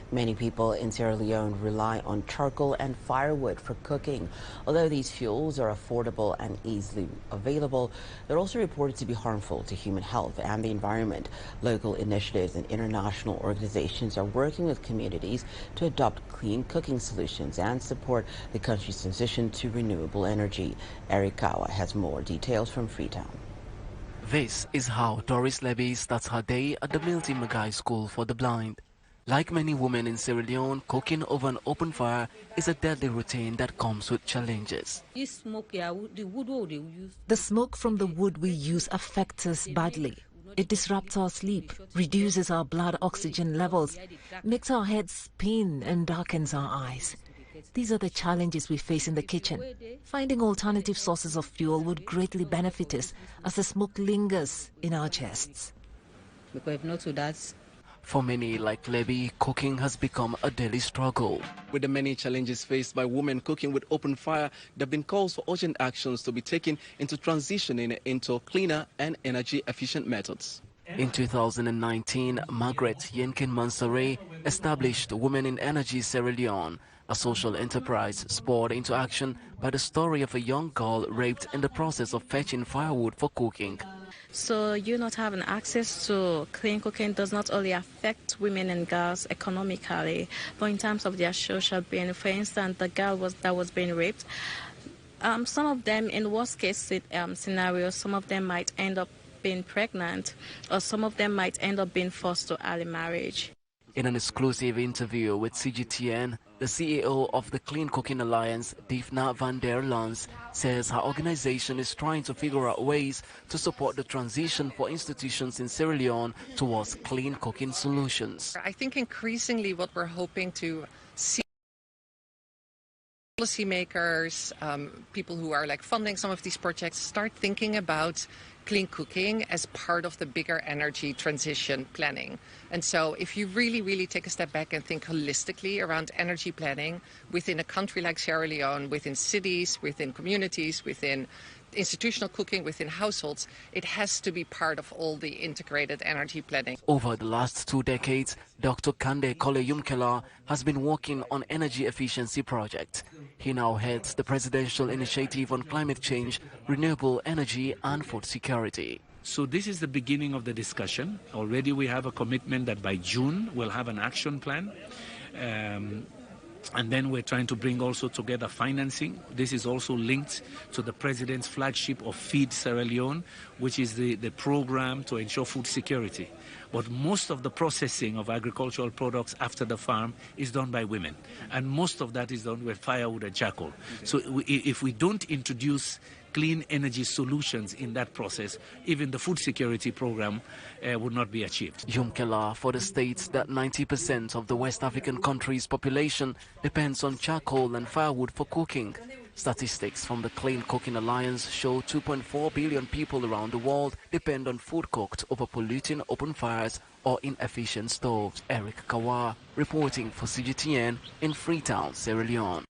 Many people in Sierra Leone rely on charcoal and firewood for cooking. Although these fuels are affordable and easily available, they're also reported to be harmful to human health and the environment. Local initiatives and international organizations are working with communities to adopt clean cooking solutions and support the country's transition to renewable energy. Eric Kawa has more details from Freetown. This is how Doris Levy starts her day at the Milty Magai School for the Blind. Like many women in Sierra Leone, cooking over an open fire is a deadly routine that comes with challenges. The smoke from the wood we use affects us badly. It disrupts our sleep, reduces our blood oxygen levels, makes our heads spin and darkens our eyes. These are the challenges we face in the kitchen. Finding alternative sources of fuel would greatly benefit us as the smoke lingers in our chests. For many like Levy, cooking has become a daily struggle. With the many challenges faced by women cooking with open fire, there have been calls for urgent actions to be taken into transitioning into cleaner and energy-efficient methods. In 2019, Margaret Yenkin Mansaray established Women in Energy Sierra Leone, a social enterprise spurred into action by the story of a young girl raped in the process of fetching firewood for cooking. So you not having access to clean cooking does not only affect women and girls economically, but in terms of their social being. For instance, the girl that was being raped, some of them, in worst case scenarios, some of them might end up being pregnant, or some of them might end up being forced to early marriage. In an exclusive interview with CGTN, the CEO of the Clean Cooking Alliance, Divna van der Lans, says her organization is trying to figure out ways to support the transition for institutions in Sierra Leone towards clean cooking solutions. I think increasingly what we're hoping to see policymakers, people who are funding some of these projects, start thinking about clean cooking as part of the bigger energy transition planning. And so if you really take a step back and think holistically around energy planning within a country like Sierra Leone, within cities, within communities, within institutional cooking, within households, it has to be part of all the integrated energy planning. Over the last 2 decades, Dr. Kande Kole Yumkela has been working on energy efficiency projects. He now heads the Presidential Initiative on Climate Change, Renewable Energy and Food Security. So this is the beginning of the discussion. Already we have a commitment that by June we'll have an action plan. And then we're trying to bring also together financing. This is also linked to the President's flagship of Feed Sierra Leone, which is the program to ensure food security. But most of the processing of agricultural products after the farm is done by women. And most of that is done with firewood and charcoal. So if we don't introduce clean energy solutions in that process, even the food security program would not be achieved. Yumkela for the states that 90% of the West African country's population depends on charcoal and firewood for cooking. Statistics from the Clean Cooking Alliance show 2.4 billion people around the world depend on food cooked over polluting open fires or inefficient stoves. Eric Kawa reporting for CGTN in Freetown, Sierra Leone.